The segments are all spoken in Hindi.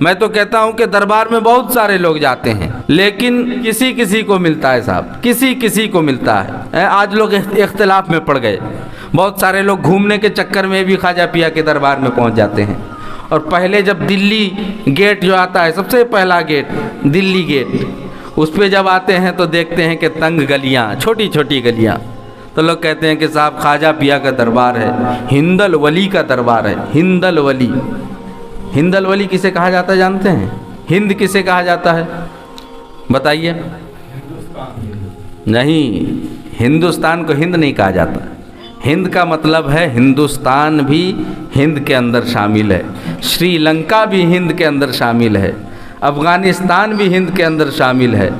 मैं तो कहता हूं कि दरबार में बहुत सारे लोग जाते हैं, लेकिन किसी किसी को मिलता है साहब, किसी किसी को मिलता है। आज लोग इख्तिलाफ में पड़ गए। बहुत सारे लोग घूमने के चक्कर में भी ख्वाजा पिया के दरबार में पहुंच जाते हैं। और पहले जब दिल्ली गेट जो आता है, सबसे पहला गेट दिल्ली गेट, उस पर जब आते हैं तो देखते हैं कि तंग गलियाँ, छोटी छोटी गलियाँ, तो लोग कहते हैं कि साहब ख्वाजा पिया का दरबार है, हिंदल वली का दरबार है। हिंदल वली, हिंदल वली किसे कहा जाता है जानते हैं? हिंद किसे कहा जाता है बताइए? नहीं, हिंदुस्तान को हिंद नहीं कहा जाता। हिंद का मतलब है हिंदुस्तान भी हिंद के अंदर शामिल है, श्रीलंका भी हिंद के अंदर शामिल है, अफ़गानिस्तान भी हिंद के अंदर शामिल है,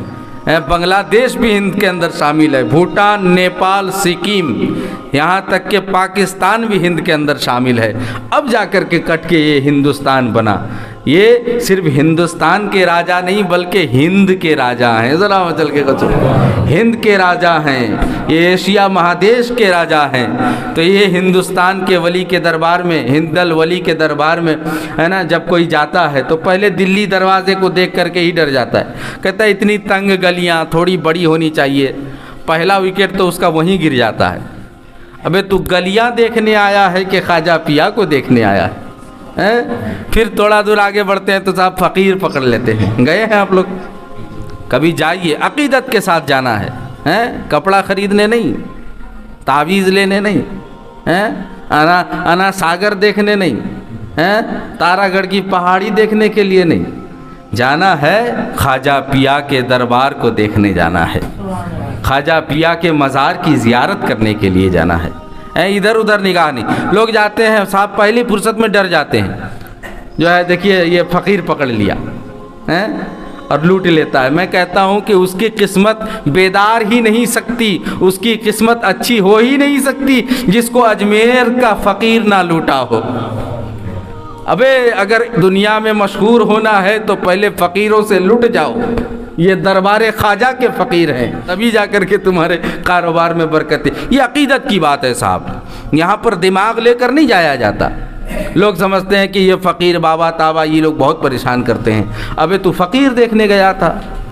बांग्लादेश भी हिंद के अंदर शामिल है, भूटान, नेपाल, सिक्किम, यहाँ तक कि पाकिस्तान भी हिंद के अंदर शामिल है। अब जाकर के कट के ये हिंदुस्तान बना। ये सिर्फ हिंदुस्तान के राजा नहीं बल्कि हिंद के राजा हैं। ज़रा चल के कुछ, हिंद के राजा हैं, ये एशिया महादेश के राजा हैं। तो ये हिंदुस्तान के वली के दरबार में, हिंदल वली के दरबार में है ना, जब कोई जाता है तो पहले दिल्ली दरवाजे को देख करके ही डर जाता है। कहता है इतनी तंग गलियाँ थोड़ी बड़ी होनी चाहिए। पहला विकेट तो उसका वहीं गिर जाता है। अबे तू गलियाँ देखने आया है कि ख्वाजा पिया को देखने आया है? फिर थोड़ा दूर आगे बढ़ते हैं तो साहब फ़कीर पकड़ लेते हैं। गए हैं आप लोग? कभी जाइए, अक़ीदत के साथ जाना है, कपड़ा ख़रीदने नहीं, तावीज़ लेने नहीं, अना सागर देखने नहीं, तारागढ़ की पहाड़ी देखने के लिए नहीं, जाना है ख्वाजा पिया के दरबार को देखने जाना है, ख्वाजा पिया के मज़ार की ज़ियारत करने के लिए जाना है। इधर उधर निगाह नहीं। लोग जाते हैं साहब पहली फुर्सत में डर जाते हैं, जो है देखिए ये फ़कीर पकड़ लिया है और लूट लेता है। मैं कहता हूँ कि उसकी किस्मत बेदार ही नहीं सकती, उसकी किस्मत अच्छी हो ही नहीं सकती जिसको अजमेर का फ़कीर ना लूटा हो। अबे अगर दुनिया में मशहूर होना है तो पहले फ़कीरों से लुट जाओ। ये दरबार ख्वाजा के फ़कीर हैं, तभी जाकर के तुम्हारे कारोबार में बरकत है। ये अक़ीदत की बात है साहब, यहाँ पर दिमाग लेकर नहीं जाया जाता। लोग समझते हैं कि ये फ़कीर बाबा ताबा ये लोग बहुत परेशान करते हैं। अबे तू फ़कीर देखने गया था,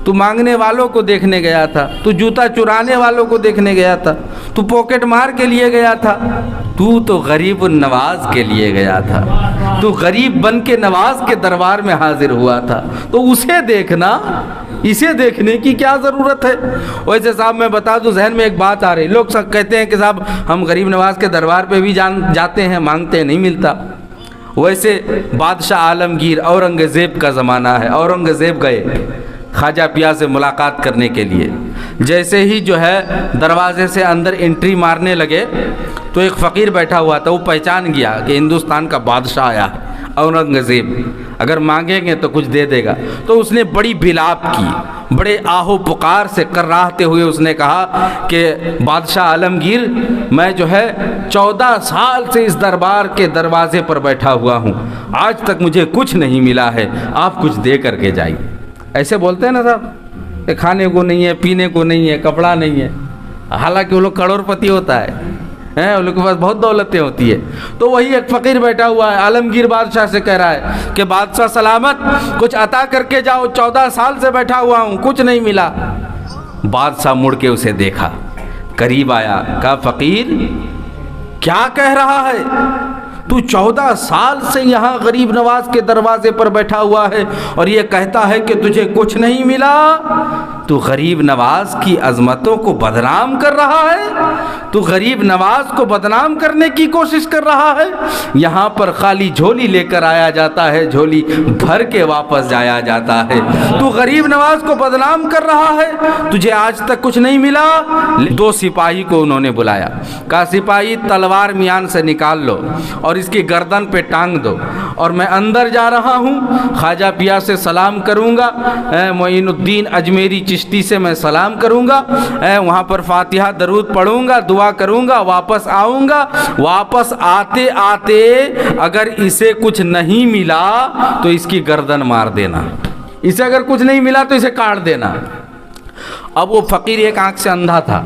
तू मांगने वालों को देखने गया था, तू जूता चुराने वालों को देखने गया था, तू पॉकेट मार के लिए गया था, तू तो गरीब नवाज के लिए गया था, तू गरीब बन के नवाज के दरबार में हाजिर हुआ था। तो उसे देखना, इसे देखने की क्या ज़रूरत है? वैसे साहब मैं बता दूं, जहन में एक बात आ रही, लोग सब कहते हैं कि साहब हम गरीब नवाज के दरबार पे भी जाते हैं, मांगते हैं, नहीं मिलता। वैसे बादशाह आलमगीर औरंगज़ेब का ज़माना है, औरंगज़ेब गए ख्वाजा पिया से मुलाकात करने के लिए। जैसे ही जो है दरवाजे से अंदर एंट्री मारने लगे तो एक फ़कीर बैठा हुआ था, वो पहचान गया कि हिंदुस्तान का बादशाह आया है औरंगज़ेब, अगर मांगेंगे तो कुछ दे देगा। तो उसने बड़ी बिलाप की, बड़े आहो पुकार से कर्राहते हुए उसने कहा कि बादशाह आलमगीर, मैं जो है 14 साल से इस दरबार के दरवाजे पर बैठा हुआ हूँ, आज तक मुझे कुछ नहीं मिला है, आप कुछ दे करके जाइए। ऐसे बोलते हैं ना साहब, खाने को नहीं है, पीने को नहीं है, कपड़ा नहीं है, हालांकि वो लोग करोड़पति होता है, उन लोग के पास बहुत दौलतें होती है। तो वही एक फ़कीर बैठा हुआ है, आलमगीर बादशाह से कह रहा है कि बादशाह सलामत, कुछ अता करके जाओ, 14 साल से बैठा हुआ हूँ, कुछ नहीं मिला। बादशाह मुड़ के उसे देखा, करीब आया, कहा फ़कीर क्या कह रहा है? तू 14 साल से यहाँ गरीब नवाज के दरवाजे पर बैठा हुआ है और ये कहता है कि तुझे कुछ नहीं मिला। तू गरीब नवाज की अजमतों को बदनाम कर रहा है, तू गरीब नवाज को बदनाम करने की कोशिश कर रहा है। यहाँ पर खाली झोली लेकर आया जाता है, झोली भर के वापस जाया जाता है। तू गरीब नवाज को बदनाम कर रहा है, तुझे आज तक कुछ नहीं मिला। 2 सिपाही को उन्होंने बुलाया, कहा सिपाही तलवार मियान से निकाल लो और इसकी गर्दन पे टांग दो, और मैं अंदर जा रहा हूँ, ख्वाजा पिया से सलाम करूँगा, मोइनुद्दीन अजमेरी चिश्ती से मैं सलाम करूँगा, वहाँ पर फातिहा दरूद पढ़ूँगा, दुआ करूँगा, वापस आऊँगा। वापस आते आते अगर इसे कुछ नहीं मिला तो इसकी गर्दन मार देना, इसे अगर कुछ नहीं मिला तो इसे काट देना। अब वो फ़कीर एक आँख से अंधा था,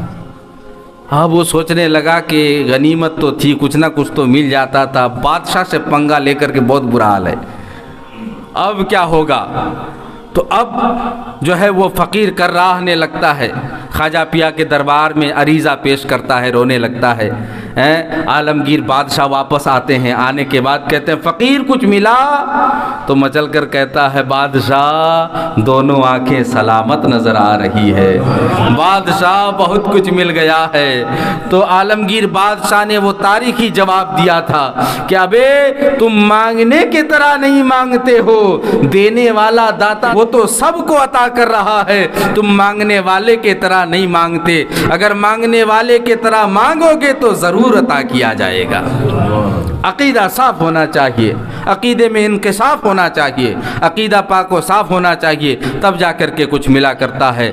अब वो सोचने लगा कि गनीमत तो थी, कुछ ना कुछ तो मिल जाता था, बादशाह से पंगा लेकर के बहुत बुरा हाल है। अब क्या होगा? तो अब जो है वो फ़कीर कर्राहने लगता है, ख्वाजा पिया के दरबार में अरीज़ा पेश करता है, रोने लगता है। आलमगीर बादशाह वापस आते हैं, आने के बाद कहते हैं फ़कीर कुछ मिला? तो मचल कर कहता है बादशाह दोनों आंखें सलामत नज़र आ रही है, बादशाह बहुत कुछ मिल गया है। तो आलमगीर बादशाह ने वो तारीखी जवाब दिया था कि अबे तुम मांगने की तरह नहीं मांगते हो, देने वाला दाता वो तो सबको अता कर रहा है, तुम मांगने वाले के तरह नहीं मांगते। अगर मांगने वाले के तरह मांगोगे तो ज़रूर अता किया जाएगा। अकीदा साफ़ होना चाहिए, अकीदे में इंकिसाफ होना चाहिए, अकीदा पाक व साफ़ होना चाहिए, तब जा कर के कुछ मिला करता है।